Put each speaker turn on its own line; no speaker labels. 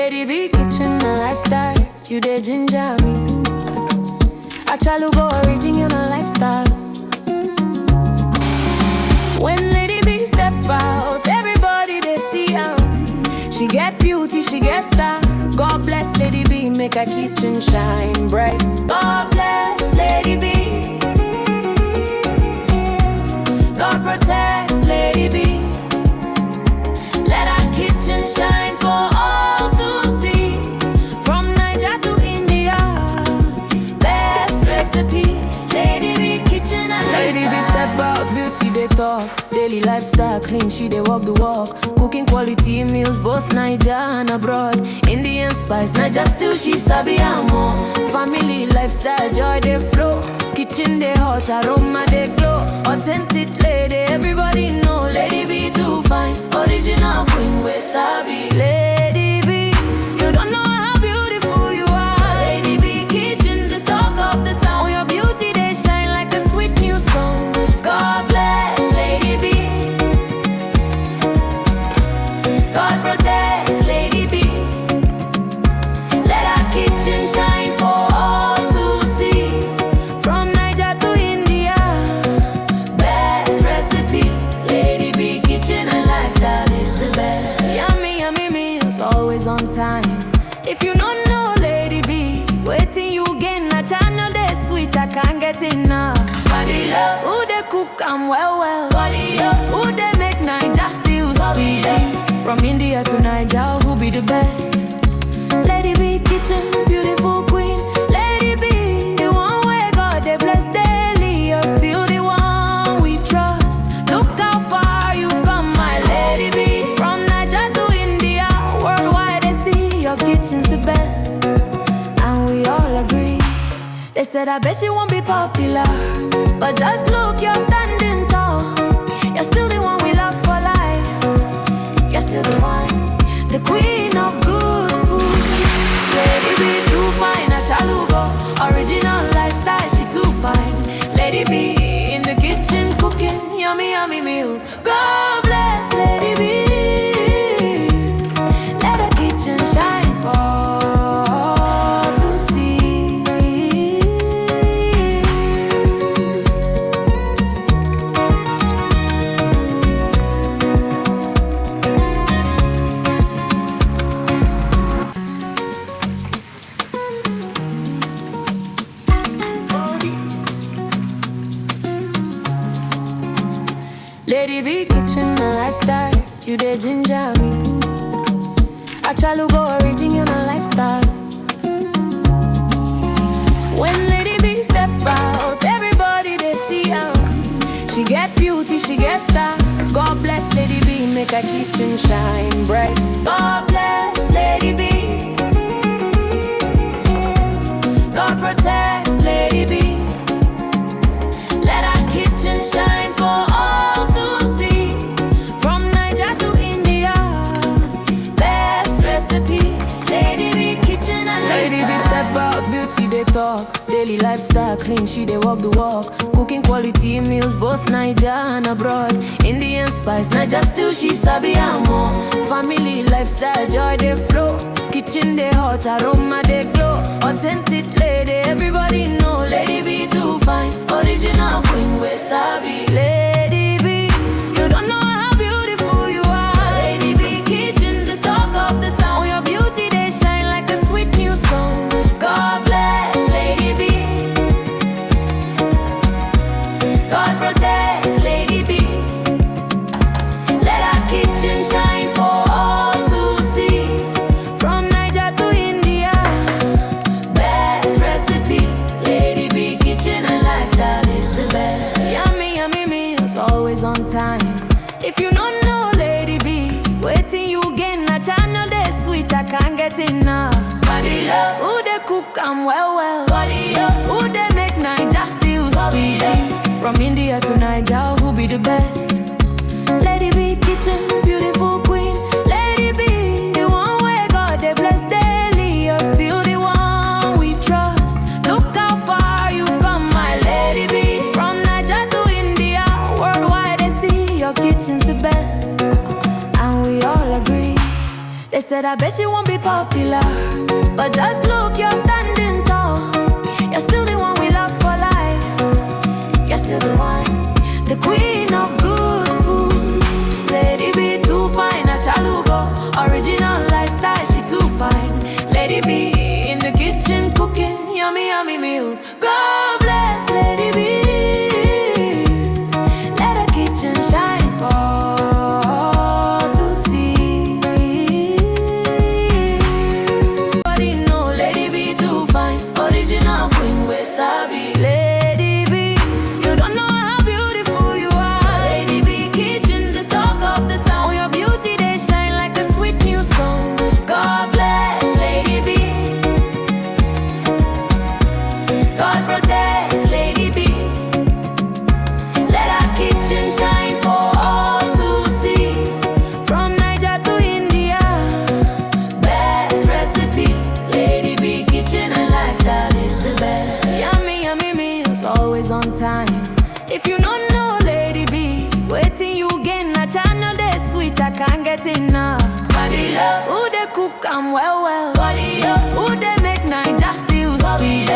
Lady B kitchen a lifestyle, you dey ginger me. I try to go original lifestyle. When Lady B step out, everybody they see her. She get beauty, she get style. God bless Lady B, make her kitchen shine bright. God bless Lady B. God protect Lady B. Let her kitchen shine for all to see. From Niger to India, best recipe. Lady B kitchen and Lady B step out, beauty they talk. Daily lifestyle clean, she they walk the walk. Cooking quality meals, both Niger and abroad. Indian spice, Niger still she sabi and more. Family lifestyle, joy they flow. Kitchen they hot, aroma they glow. Authentic lady, everybody know. Lady B too fine, original queen we sabi. Lady B, you don't know how beautiful you are. Lady B kitchen, the talk of the town. Your beauty they shine like a sweet new song. God bless Lady B. God protect Lady B. Let our kitchen shine for all to see. From Niger to India, best recipe. Lady B kitchen and lifestyle is the best. Yummy, yummy meals, always on time. If you don't know Lady B, waiting you gain a channel they sweet, I can't get enough. Body love, who they cook and well. Body up, who they make Niger still sweet. From India to Niger, who be the best? Lady B kitchen, beautiful queen. Lady B, the one where God they bless daily. You're still the one we trust. Look how far you've come, my Lady B. From Niger to India, worldwide they see your kitchen's the best. And we all agree. They said I bet she won't be popular, but just look, you're standing tall. You're still the one we love for life. You're still the one, the queen of good food. Lady B too fine, a chalugo. Original lifestyle, she too fine. Lady B in the kitchen cooking yummy, yummy meals. God bless Lady B. Let her kitchen shine for all to see. Lady B kitchen a lifestyle, you dey ginger me. I try to go original lifestyle. When Lady B step out, everybody they see her. She get beauty, she get style. God bless Lady B, make her kitchen shine bright. God bless Lady B. God protect Lady B. Let our kitchen shine for all to see. From Niger to India, best recipe. Lady B kitchen and Lady B step out, beauty they talk. Daily lifestyle clean, she they walk the walk. Cooking quality meals, both Niger and abroad. Indian spice, Niger still she sabi and more. Family lifestyle, joy they flow. Kitchen they hot, aroma they glow. Authentic lady, everybody know. Lady B too fine, original queen we sabi. Lady B, you don't know how beautiful you are. Lady B kitchen, the talk of the town. Your beauty they shine like a sweet new song. God bless Lady B. God protect Lady B. Let our kitchen shine for all to see. From Niger to India, best recipe. Lady B kitchen and lifestyle is the best. Yummy, yummy meals, always on time. If you don't know Lady B, waiting you gain a channel they sweet, I can't get enough. Body love, who they cook and well. Body up, who they make Niger still sweet. From India to Niger, who be the best? Lady B kitchen, beautiful queen. Lady B, the one where God they bless daily. You're still the one we trust. Look how far you've come, my Lady B. From Niger to India, worldwide they see your kitchen's the best. And we all agree. They said said, I bet she won't be popular, but just look, you're standing tall. You're still the one we love for life. You're still the one, the queen of good food. Lady B too fine, a chalugo. Original lifestyle, she too fine. Lady B in the kitchen cooking yummy, yummy meals. God bless Lady B. Let her kitchen shine for all to see. Everybody know Lady B too fine. Original queen with sabi. Lady B, you don't know how beautiful you are. Lady B kitchen, the talk of the town. Your beauty they shine like a sweet new song. God bless Lady B. God protect Lady B. Let our kitchen shine for all to see. From Niger to India, best recipe. Lady B kitchen and lifestyle is the best. Yummy, yummy meals, always on time. If you don't know Lady B, waiting you gain a channel they sweet, I can't get enough. Body love, who they cook 'em well well. Body love, who they make Niger still sweet.